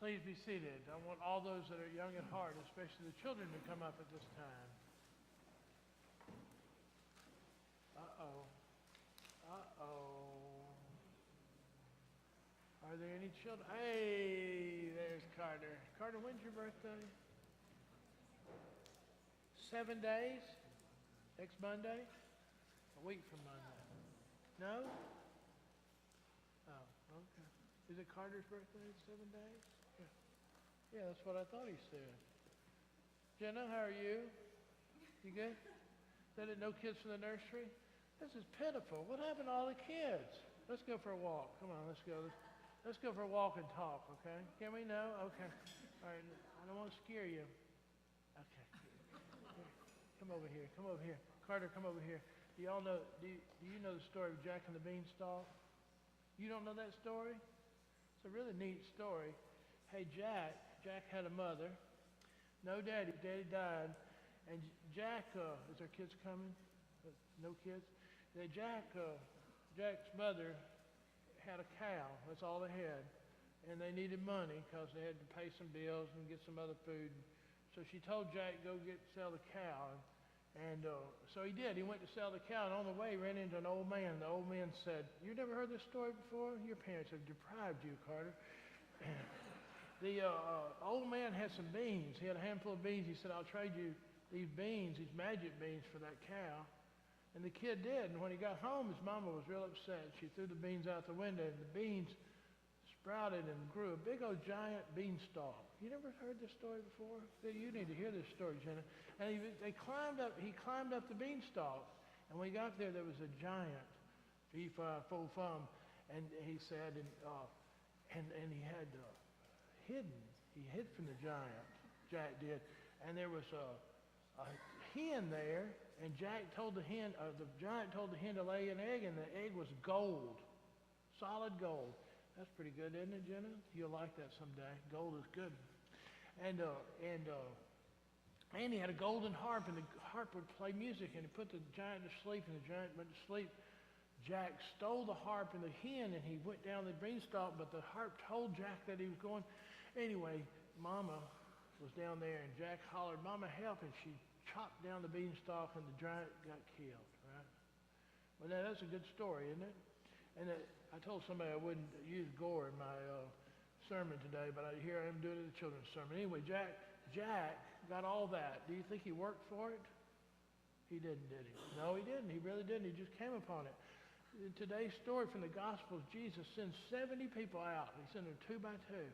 Please be seated. I want all those that are young at heart, especially the children, to come up at this time. Uh-oh. Uh-oh. Are there any children? Hey, there's Carter. Carter, when's your birthday? 7 days? Next Monday? A week from Monday. No? Oh, okay. Is it Carter's birthday in 7 days? Yeah, that's what I thought he said. Jenna, how are you? You good? No kids from the nursery? This is pitiful. What happened to all the kids? Let's go for a walk. Come on, let's go. Let's go for a walk and talk, okay? Can we? No? Okay. All right. I don't want to scare you. Okay. Here. Come over here. Come over here. Carter, come over here. Do y'all know, do you know the story of Jack and the Beanstalk? You don't know that story? It's a really neat story. Hey, Jack had a mother. No daddy. Daddy died. And Jack, is there kids coming? No kids? Jack's mother had a cow. That's all they had. And they needed money because they had to pay some bills and get some other food. So she told Jack, go sell the cow. And so he did. He went to sell the cow, and on the way he ran into an old man. The old man said, "You never heard this story before? Your parents have deprived you, Carter." The old man had some beans. He had a handful of beans. He said, "I'll trade you these beans, these magic beans, for that cow." And the kid did. And when he got home, his mama was real upset. She threw the beans out the window, and the beans sprouted and grew a big old giant beanstalk. You never heard this story before? You need to hear this story, Jenna. And he climbed up the beanstalk. And when he got there, there was a giant, full thumb. And he said, and he had he hid from the giant, Jack did. And there was a hen there, and Jack told the giant told the hen to lay an egg, and the egg was gold, solid gold. That's pretty good, isn't it, Jenna? You'll like that someday. Gold is good. And he had a golden harp, and the harp would play music, and he put the giant to sleep, and the giant went to sleep. Jack stole the harp and the hen, and he went down the beanstalk, but the harp told Jack that he was going. Anyway, Mama was down there, and Jack hollered, "Mama, help," and she chopped down the beanstalk, and the giant got killed, right? Well, now, that's a good story, isn't it? And I told somebody I wouldn't use gore in my sermon today, but here I am doing it in the children's sermon. Anyway, Jack got all that. Do you think he worked for it? He didn't, did he? No, he didn't. He really didn't. He just came upon it. In today's story from the Gospels, Jesus sends 70 people out. He sent them 2 by 2,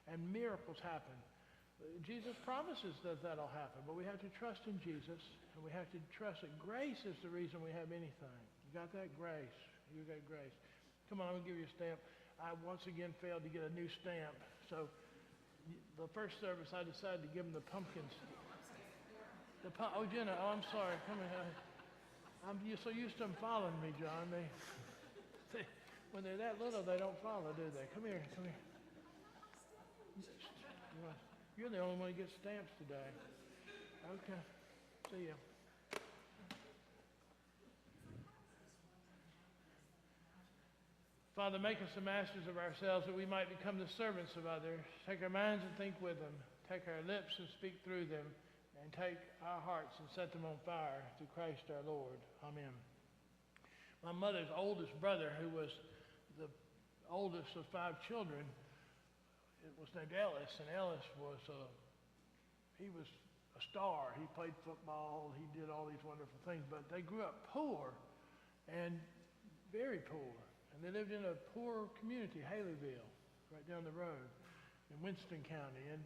and miracles happen. Jesus promises that that'll happen, but we have to trust in Jesus, and we have to trust that grace is the reason we have anything. You got that? Grace. You got grace. Come on, I'm going to give you a stamp. I once again failed to get a new stamp, so the first service I decided to give them the pumpkins. Oh, Jenna, I'm sorry. Come here. I'm so used to them following me, John. When they're that little, they don't follow, do they? Come here. You're the only one who gets stamps today. Okay. See ya. Father, make us the masters of ourselves that we might become the servants of others. Take our minds and think with them. Take our lips and speak through them. And take our hearts and set them on fire through Christ our Lord. Amen. My mother's oldest brother, who was the oldest of 5 children, was named Ellis, and Ellis was he was a star. He played football. He did all these wonderful things, but they grew up poor, and very poor. And they lived in a poor community, Haleyville, right down the road in Winston County. And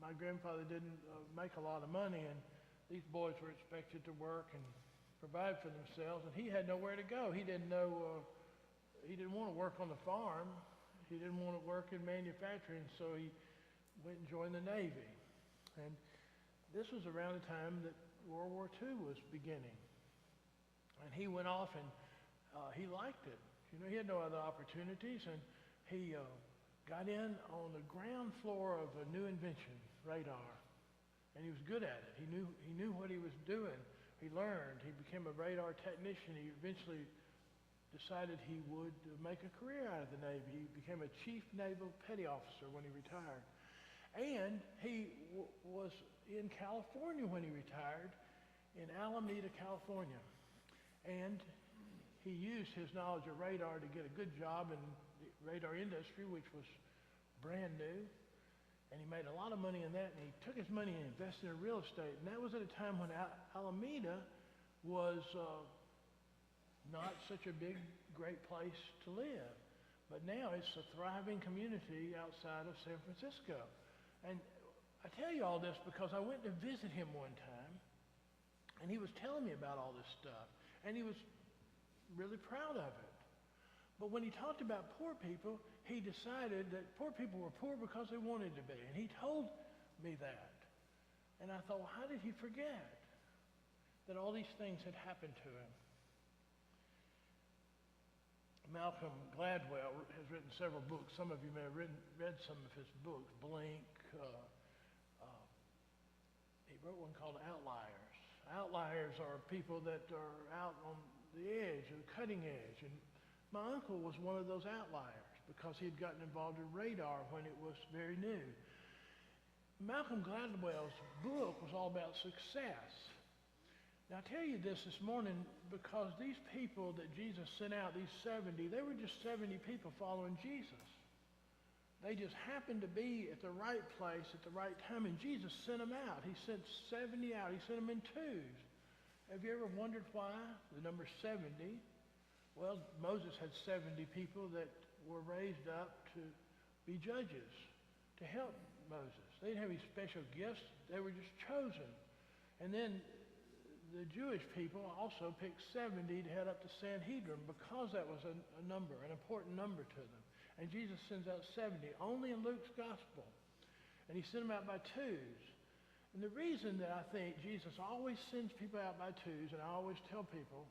my grandfather didn't make a lot of money, and these boys were expected to work and provide for themselves, and he had nowhere to go. He didn't want to work on the farm. He didn't want to work in manufacturing, so he went and joined the Navy. And this was around the time that World War II was beginning. And he went off, and he liked it. You know, he had no other opportunities, and he got in on the ground floor of a new invention, radar, and he was good at it. He knew what he was doing. He learned. He became a radar technician. He eventually decided he would make a career out of the Navy. He became a chief naval petty officer when he retired. And he was in California when he retired, in Alameda, California. And he used his knowledge of radar to get a good job in the radar industry, which was brand new. And he made a lot of money in that, and he took his money and invested in real estate. And that was at a time when Alameda was not such a big, great place to live. But now it's a thriving community outside of San Francisco. And I tell you all this because I went to visit him one time, and he was telling me about all this stuff, and he was really proud of it. But when he talked about poor people, he decided that poor people were poor because they wanted to be, and he told me that. And I thought, well, how did he forget that all these things had happened to him? Malcolm Gladwell has written several books. Some of you may have read some of his books, Blink. He wrote one called Outliers. Outliers are people that are out on the edge, or the cutting edge. And my uncle was one of those outliers because he had gotten involved in radar when it was very new. Malcolm Gladwell's book was all about success. Now, I tell you this morning because these people that Jesus sent out, these 70, they were just 70 people following Jesus. They just happened to be at the right place at the right time, and Jesus sent them out. He sent 70 out. He sent them in twos. Have you ever wondered why the number 70? Well, Moses had 70 people that were raised up to be judges, to help Moses. They didn't have any special gifts. They were just chosen. And then the Jewish people also picked 70 to head up to Sanhedrin because that was a number, an important number to them. And Jesus sends out 70, only in Luke's gospel. And he sent them out by twos. And the reason that I think Jesus always sends people out by twos, and I always tell people,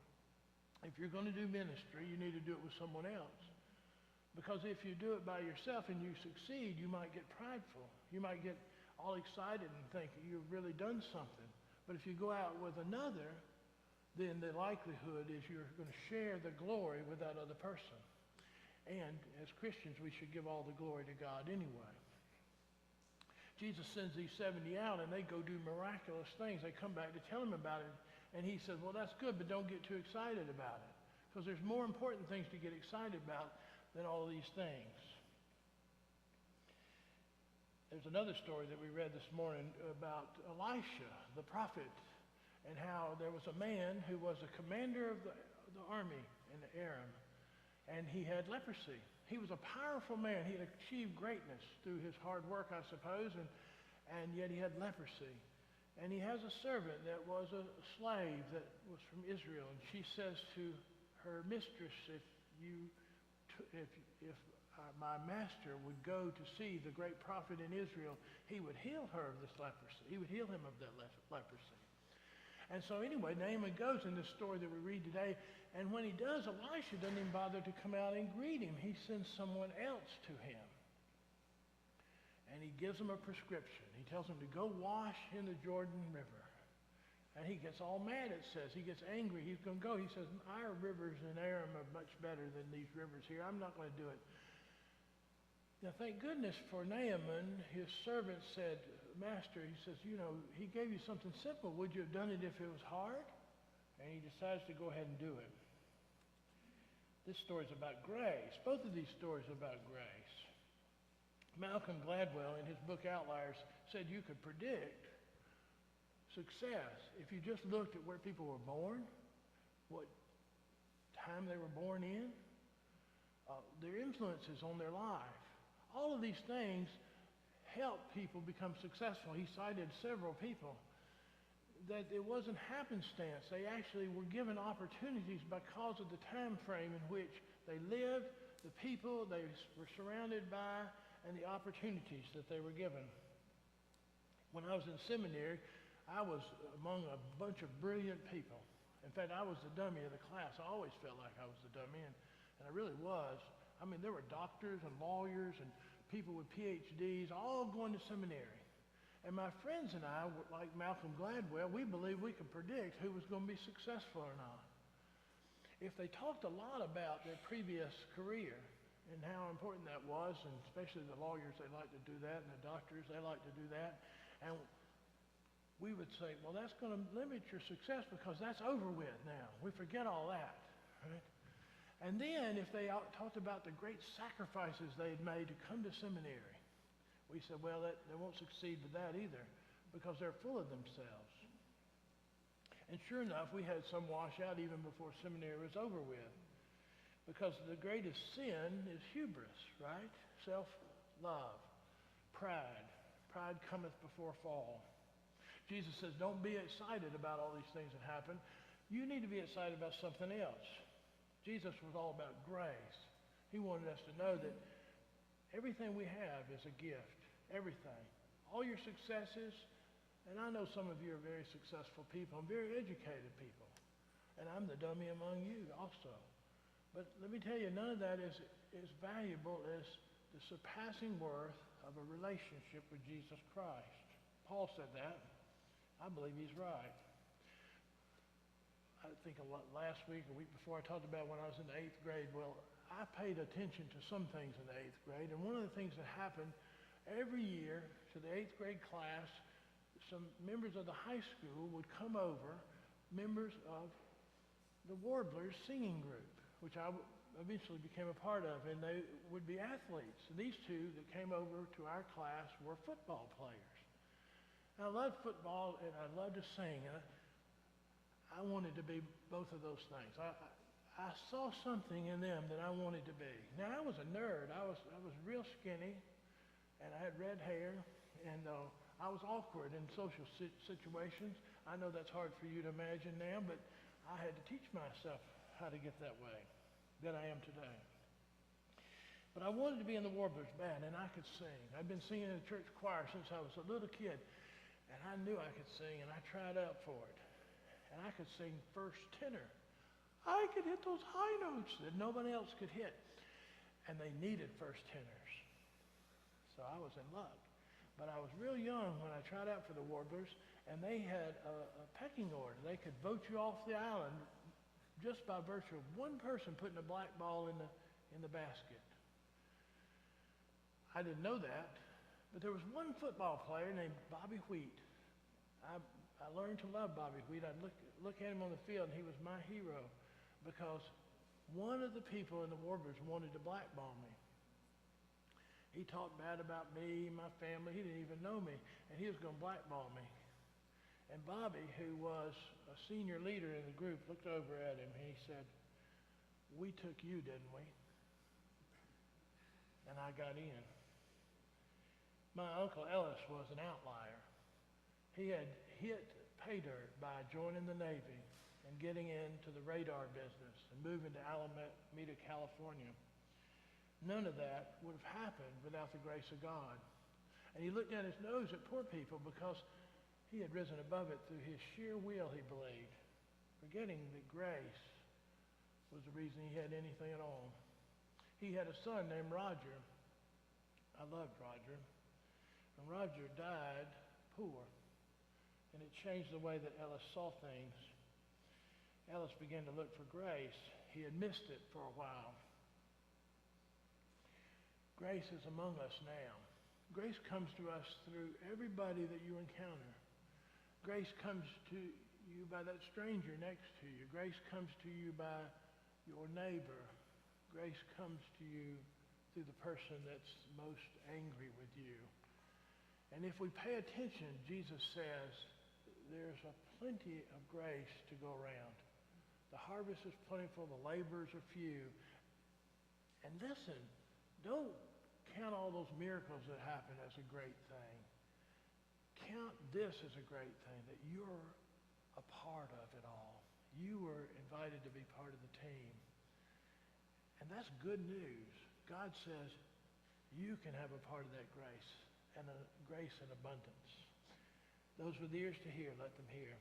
if you're going to do ministry, you need to do it with someone else. Because if you do it by yourself and you succeed, you might get prideful. You might get all excited and think you've really done something. But if you go out with another, then the likelihood is you're going to share the glory with that other person. And as Christians, we should give all the glory to God anyway. Jesus sends these 70 out, and they go do miraculous things. They come back to tell him about it. And he says, well, that's good, but don't get too excited about it. Because there's more important things to get excited about than all of these things. There's another story that we read this morning about Elisha, the prophet, and how there was a man who was a commander of the army in Aram, and he had leprosy. He was a powerful man. He had achieved greatness through his hard work, I suppose, and yet he had leprosy. And he has a servant that was a slave that was from Israel, and she says to her mistress, if my master would go to see the great prophet in Israel, he would heal her of this leprosy. He would heal him of that leprosy. And so anyway, Naaman goes in this story that we read today, and when he does, Elisha doesn't even bother to come out and greet him. He sends someone else to him. And he gives him a prescription. He tells him to go wash in the Jordan River. And he gets all mad, it says. He gets angry. He's going to go. He says, our rivers in Aram are much better than these rivers here. I'm not going to do it. Now, thank goodness for Naaman. His servant said, Master, he says, he gave you something simple. Would you have done it if it was hard? And he decides to go ahead and do it. This story is about grace. Both of these stories are about grace. Malcolm Gladwell, in his book Outliers, said you could predict success if you just looked at where people were born, what time they were born in, their influences on their life. All of these things help people become successful. He cited several people that it wasn't happenstance. They actually were given opportunities because of the time frame in which they lived, the people they were surrounded by, and the opportunities that they were given. When I was in seminary, I was among a bunch of brilliant people. In fact, I was the dummy of the class. I always felt like I was the dummy, and I really was. I mean, there were doctors and lawyers and people with PhDs all going to seminary. And my friends and I, like Malcolm Gladwell, we believed we could predict who was going to be successful or not. If they talked a lot about their previous career, and how important that was, and especially the lawyers, they like to do that, and the doctors, they like to do that. And we would say, well, that's going to limit your success because that's over with now. We forget all that, right? And then if they talked about the great sacrifices they had made to come to seminary, we said, well, they won't succeed with that either because they're full of themselves. And sure enough, we had some wash out even before seminary was over with. Because the greatest sin is hubris, right? Self-love, pride. Pride cometh before fall. Jesus says, don't be excited about all these things that happen. You need to be excited about something else. Jesus was all about grace. He wanted us to know that everything we have is a gift. Everything. All your successes, and I know some of you are very successful people and very educated people. And I'm the dummy among you also. But let me tell you, none of that is as valuable as the surpassing worth of a relationship with Jesus Christ. Paul said that. I believe he's right. I think last week, a week before, I talked about when I was in the 8th grade. Well, I paid attention to some things in the 8th grade, and one of the things that happened every year to the 8th grade class, some members of the high school would come over, members of the Warblers singing group, which I eventually became a part of, and they would be athletes. And these two that came over to our class were football players. And I loved football, and I loved to sing. And I wanted to be both of those things. I saw something in them that I wanted to be. Now, I was a nerd. I was real skinny, and I had red hair, and I was awkward in social situations. I know that's hard for you to imagine now, but I had to teach myself how to get that way than I am today. But I wanted to be in the Warblers band, and I could sing. I'd been singing in the church choir since I was a little kid, and I knew I could sing, and I tried out for it. And I could sing first tenor. I could hit those high notes that nobody else could hit. And they needed first tenors. So I was in luck. But I was real young when I tried out for the Warblers, and they had a pecking order. They could vote you off the island just by virtue of one person putting a black ball in the basket. I didn't know that, but there was one football player named Bobby Wheat. I learned to love Bobby Wheat. I'd look at him on the field, and he was my hero because one of the people in the Warblers wanted to blackball me. He talked bad about me, my family. He didn't even know me, and he was going to blackball me. And Bobby, who was a senior leader in the group, looked over at him, and he said, "We took you, didn't we?" And I got in. My Uncle Ellis was an outlier. He had hit pay dirt by joining the Navy and getting into the radar business and moving to Alameda, California. None of that would have happened without the grace of God. And he looked down his nose at poor people because he had risen above it through his sheer will, he believed, forgetting that grace was the reason he had anything at all. He had a son named Roger. I loved Roger. And Roger died poor. And it changed the way that Ellis saw things. Ellis began to look for grace. He had missed it for a while. Grace is among us now. Grace comes to us through everybody that you encounter. Grace comes to you by that stranger next to you. Grace comes to you by your neighbor. Grace comes to you through the person that's most angry with you. And if we pay attention, Jesus says, there's a plenty of grace to go around. The harvest is plentiful, the laborers are few. And listen, don't count all those miracles that happen as a great thing. Count this as a great thing, that you're a part of it all. You were invited to be part of the team. And that's good news. God says you can have a part of that grace, and a grace in abundance. Those with ears to hear, let them hear.